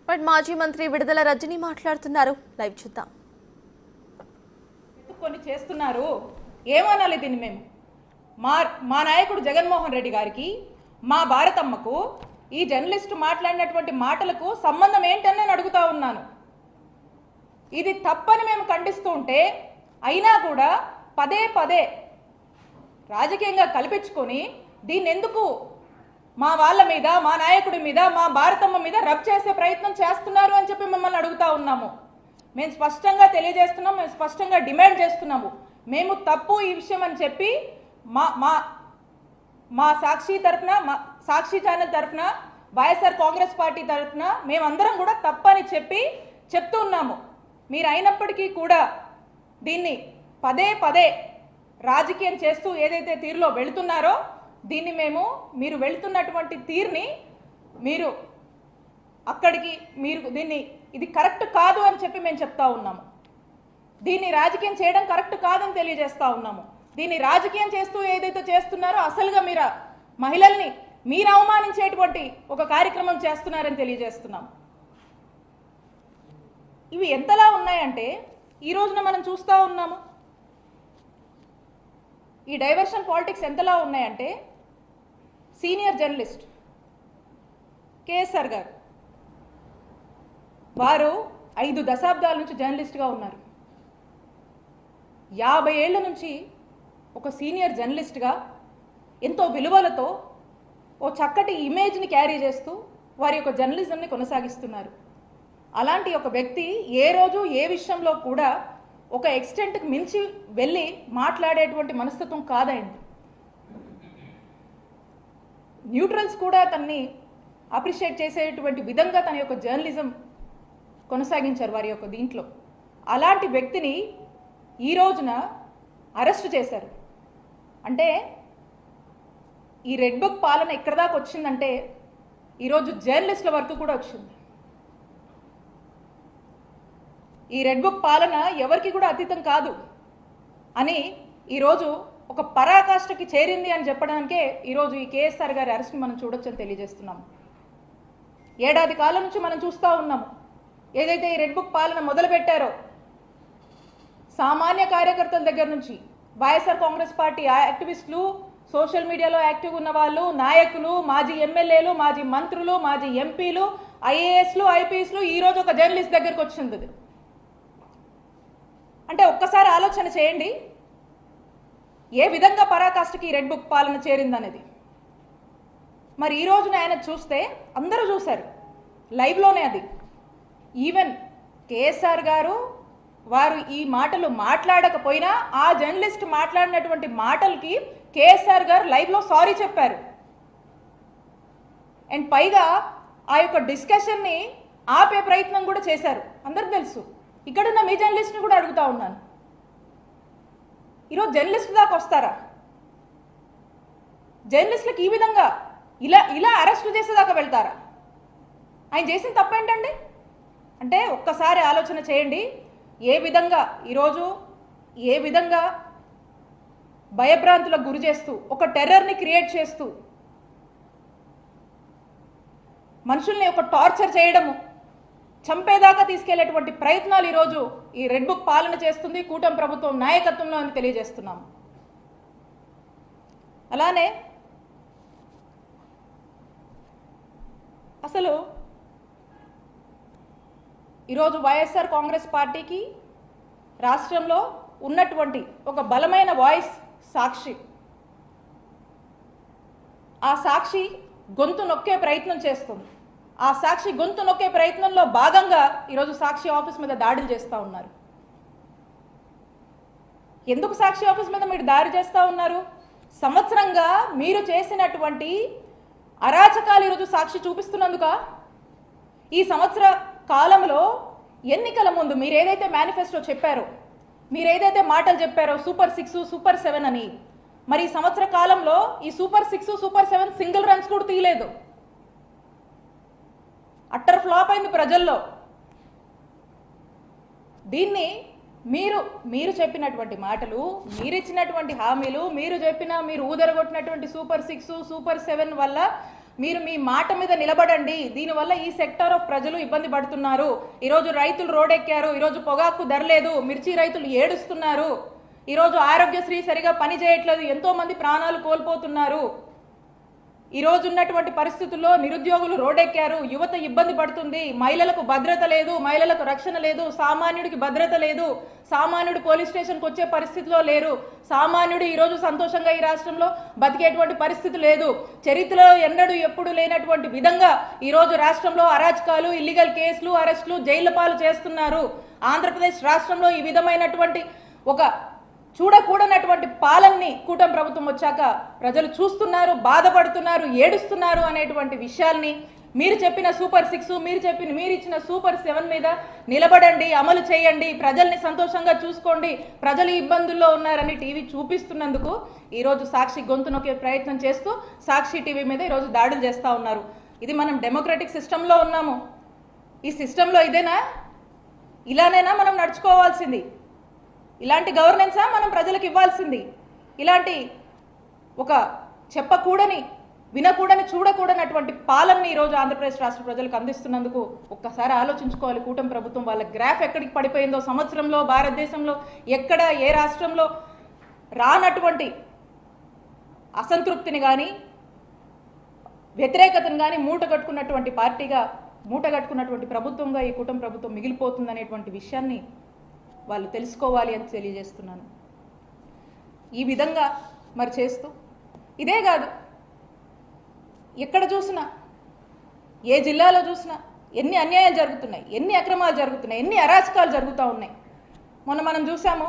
But మాజీ మంత్రి విడుదల రజని మాట్లాడుతున్నారు. లైవ్ చూద్దాం. కొన్ని చేస్తున్నారు ఏమనాలి దీన్ని మేము? మా నాయకుడు జగన్మోహన్ రెడ్డి గారికి, మా భారతమ్మకు ఈ జర్నలిస్ట్ మాట్లాడినటువంటి మాటలకు సంబంధం ఏంటని నేను అడుగుతా ఉన్నాను. ఇది తప్పని మేము ఖండిస్తూ ఉంటే అయినా కూడా పదే పదే రాజకీయంగా కల్పించుకొని దీన్ని ఎందుకు మా వాళ్ళ మీద, మా నాయకుడి మీద, మా భారతమ్మ మీద రబ్ చేసే ప్రయత్నం చేస్తున్నారు అని చెప్పి మిమ్మల్ని అడుగుతా ఉన్నాము. మేము స్పష్టంగా తెలియజేస్తున్నాము, మేము స్పష్టంగా డిమాండ్ చేస్తున్నాము. మేము తప్పు ఈ విషయం అని చెప్పి మా మా మా సాక్షి తరఫున, మా సాక్షి ఛానల్ తరఫున, వైఎస్ఆర్ కాంగ్రెస్ పార్టీ తరఫున మేమందరం కూడా తప్పని చెప్పి చెప్తూ ఉన్నాము. మీరు అయినప్పటికీ కూడా దీన్ని పదే పదే రాజకీయం చేస్తూ ఏదైతే తీరులో వెళుతున్నారో దీన్ని మీరు వెళుతున్నటువంటి తీరుని మీరు అక్కడికి దీన్ని ఇది కరెక్ట్ కాదు అని చెప్పి మేము చెప్తా ఉన్నాము. దీన్ని రాజకీయం చేయడం కరెక్ట్ కాదని తెలియజేస్తా ఉన్నాము. దీన్ని రాజకీయం చేస్తూ ఏదైతే చేస్తున్నారో అసలుగా మీరు మహిళల్ని మీరు అవమానించేటువంటి ఒక కార్యక్రమం చేస్తున్నారని తెలియజేస్తున్నాము. ఇవి ఎంతలా ఉన్నాయంటే ఈ రోజున మనం చూస్తూ ఉన్నాము. ఈ డైవర్షన్ పాలిటిక్స్ ఎంతలా ఉన్నాయంటే సీనియర్ జర్నలిస్ట్ కేఎస్ఆర్ గారు వారు 5 దశాబ్దాల నుంచి జర్నలిస్ట్గా ఉన్నారు. 50 ఏళ్ల నుంచి ఒక సీనియర్ జర్నలిస్ట్గా ఎంతో విలువలతో ఓ చక్కటి ఇమేజ్ని క్యారీ చేస్తూ వారి యొక్క జర్నలిజంని కొనసాగిస్తున్నారు. అలాంటి ఒక వ్యక్తి ఏ రోజు ఏ విషయంలో కూడా ఒక ఎక్స్టెంట్కి మించి వెళ్ళి మాట్లాడేటువంటి మనస్తత్వం కాదైంది. న్యూట్రల్స్ కూడా తన్ని అప్రిషియేట్ చేసేటువంటి విధంగా తన యొక్క జర్నలిజం కొనసాగించారు వారి యొక్క దీంట్లో. అలాంటి వ్యక్తిని ఈ రోజున అరెస్ట్ చేశారు. అంటే ఈ రెడ్ బుక్ పాలన ఎక్కడ దాకా వచ్చిందంటే ఈరోజు జర్నలిస్టుల వరకు కూడా వచ్చింది. ఈ రెడ్ బుక్ పాలన ఎవరికి కూడా అతీతం కాదు అని ఈరోజు ఒక పరాకాష్ఠకి చేరింది అని చెప్పడానికే ఈరోజు ఈ కేఎస్ఆర్ గారి అరెస్ట్ని మనం చూడొచ్చని తెలియజేస్తున్నాము. ఏడాది కాలం నుంచి మనం చూస్తూ ఉన్నాము. ఏదైతే ఈ రెడ్ బుక్ పాలన మొదలుపెట్టారో సామాన్య కార్యకర్తల దగ్గర నుంచి వైఎస్ఆర్ కాంగ్రెస్ పార్టీ యాక్టివిస్టులు, సోషల్ మీడియాలో యాక్టివ్ ఉన్న వాళ్ళు, నాయకులు, మాజీ ఎమ్మెల్యేలు, మాజీ మంత్రులు, మాజీ ఎంపీలు, ఐఏఎస్లు, ఐపీఎస్లు ఈరోజు ఒక జర్నలిస్ట్ దగ్గరకు వచ్చింది. అంటే ఒక్కసారి ఆలోచన చేయండి ఏ విధంగా పరాకాష్ఠకి రెడ్ బుక్ పాలన చేరిందనేది. మరి ఈ రోజున ఆయన చూస్తే అందరూ చూశారు లైవ్లోనే. అది ఈవెన్ కేఎస్ఆర్ గారు వారు ఈ మాటలు మాట్లాడకపోయినా ఆ జర్నలిస్ట్ మాట్లాడినటువంటి మాటలకి కేఎస్ఆర్ గారు లైవ్లో సారీ చెప్పారు. అండ్ పైగా ఆ యొక్క డిస్కషన్ని ఆపే ప్రయత్నం కూడా చేశారు. అందరికి తెలుసు. ఇక్కడున్న మీ జర్నలిస్ట్ని కూడా అడుగుతా ఉన్నాను, ఈరోజు జర్నలిస్ట్ దాకా వస్తారా? జర్నలిస్టులకు ఈ విధంగా ఇలా అరెస్ట్ చేసేదాకా వెళ్తారా? ఆయన చేసిన తప్పేంటండి? అంటే ఒక్కసారి ఆలోచన చేయండి. ఏ విధంగా భయభ్రాంతులకు గురి చేస్తూ ఒక టెర్రర్ని క్రియేట్ చేస్తూ మనుషుల్ని ఒక టార్చర్ చేయడము, చంపేదాకా తీసుకెళ్లేటువంటి ప్రయత్నాలు ఈరోజు ఈ రెడ్ బుక్ పాలన చేస్తుంది కూటమి ప్రభుత్వం నాయకత్వంలో అని తెలియజేస్తున్నాము. అలానే అసలు ఈరోజు వైఎస్ఆర్ కాంగ్రెస్ పార్టీకి రాష్ట్రంలో ఉన్నటువంటి ఒక బలమైన వాయిస్ సాక్షి. ఆ సాక్షి గొంతు నొక్కే ప్రయత్నం చేస్తుంది. ఆ సాక్షి గొంతు నొక్కే ప్రయత్నంలో భాగంగా ఈరోజు సాక్షి ఆఫీస్ మీద దాడులు చేస్తూ ఉన్నారు. ఎందుకు సాక్షి ఆఫీస్ మీద మీరు దాడి చేస్తూ ఉన్నారు? సంవత్సరంగా మీరు చేసినటువంటి అరాచకాలు ఈరోజు సాక్షి చూపిస్తున్నందుక. ఈ సంవత్సర కాలంలో ఎన్నికల ముందు మీరు ఏదైతే మేనిఫెస్టో చెప్పారో, మీరు ఏదైతే మాటలు చెప్పారో సూపర్ 6, సూపర్ 7 అని, మరి ఈ సంవత్సర కాలంలో ఈ సూపర్ 6, సూపర్ 7 సింగిల్ రన్స్ కూడా తీయలేదు. అట్టర్ ఫ్లాప్ అయింది ప్రజల్లో. దీన్ని మీరు చెప్పినటువంటి మాటలు, మీరు ఇచ్చినటువంటి హామీలు, మీరు ఊదరగొట్టినటువంటి సూపర్ 6, సూపర్ 7 వల్ల మీరు మీ మాట మీద నిలబడండి. దీనివల్ల ఈ సెక్టర్ ఆఫ్ ప్రజలు ఇబ్బంది పడుతున్నారు. ఈరోజు రైతులు రోడ్డెక్కారు. ఈరోజు పొగాకు ధర లేదు. మిర్చి రైతులు ఏడుస్తున్నారు. ఈరోజు ఆరోగ్యశ్రీ సరిగా పని చేయట్లేదు. ఎంతో మంది ప్రాణాలు కోల్పోతున్నారు. ఈరోజు ఉన్నటువంటి పరిస్థితుల్లో నిరుద్యోగులు రోడ్డెక్కారు. యువత ఇబ్బంది పడుతుంది. మహిళలకు భద్రత లేదు, మహిళలకు రక్షణ లేదు, సామాన్యుడికి భద్రత లేదు. సామాన్యుడు పోలీస్ స్టేషన్కి వచ్చే పరిస్థితిలో లేరు. సామాన్యుడు ఈరోజు సంతోషంగా ఈ రాష్ట్రంలో బతికేటువంటి పరిస్థితి లేదు. చరిత్రలో ఎన్నడూ ఎప్పుడు లేనటువంటి విధంగా ఈరోజు రాష్ట్రంలో అరాచకాలు, ఇల్లీగల్ కేసులు, అరెస్టులు, జైళ్ల పాలు చేస్తున్నారు. ఆంధ్రప్రదేశ్ రాష్ట్రంలో ఈ విధమైనటువంటి ఒక చూడకూడనటువంటి పాలనని కూటమి ప్రభుత్వం వచ్చాక ప్రజలు చూస్తున్నారు, బాధపడుతున్నారు, ఏడుస్తున్నారు అనేటువంటి విషయాల్ని మీరు చెప్పిన సూపర్ 6, మీరు ఇచ్చిన సూపర్ 7 మీద నిలబడండి, అమలు చేయండి, ప్రజల్ని సంతోషంగా చూసుకోండి. ప్రజలు ఇబ్బందుల్లో ఉన్నారని టీవీ చూపిస్తున్నందుకు ఈరోజు సాక్షి గొంతు నొక్కే ప్రయత్నం చేస్తూ సాక్షి టీవీ మీద ఈరోజు దాడులు చేస్తూ ఉన్నారు. ఇది మనం డెమోక్రటిక్ సిస్టంలో ఉన్నాము. ఈ సిస్టంలో ఇదేనా? ఇలానైనా మనం నడుచుకోవాల్సింది? ఇలాంటి గవర్నెన్సా మనం ప్రజలకు ఇవ్వాల్సింది? ఇలాంటి ఒక చెప్పకూడని, వినకూడని, చూడకూడనటువంటి పాలనని ఈరోజు ఆంధ్రప్రదేశ్ రాష్ట్ర ప్రజలకు అందిస్తున్నందుకు ఒక్కసారి ఆలోచించుకోవాలి. కూటమి ప్రభుత్వం వాళ్ళ గ్రాఫ్ ఎక్కడికి పడిపోయిందో, సంవత్సరంలో భారతదేశంలో ఎక్కడ ఏ రాష్ట్రంలో రానటువంటి అసంతృప్తిని కానీ వ్యతిరేకతను కానీ మూటగట్టుకున్నటువంటి పార్టీగా, మూటగట్టుకున్నటువంటి ప్రభుత్వంగా ఈ కూటమి ప్రభుత్వం మిగిలిపోతుందనేటువంటి విషయాన్ని వాళ్ళు తెలుసుకోవాలి అని తెలియజేస్తున్నాను. ఈ విధంగా మరి చేస్తూ ఇదే కాదు, ఎక్కడ చూసినా, ఏ జిల్లాలో చూసినా ఎన్ని అన్యాయాలు జరుగుతున్నాయి, ఎన్ని అక్రమాలు జరుగుతున్నాయి, ఎన్ని అరాచకాలు జరుగుతూ ఉన్నాయి. మొన్న మనం చూసాము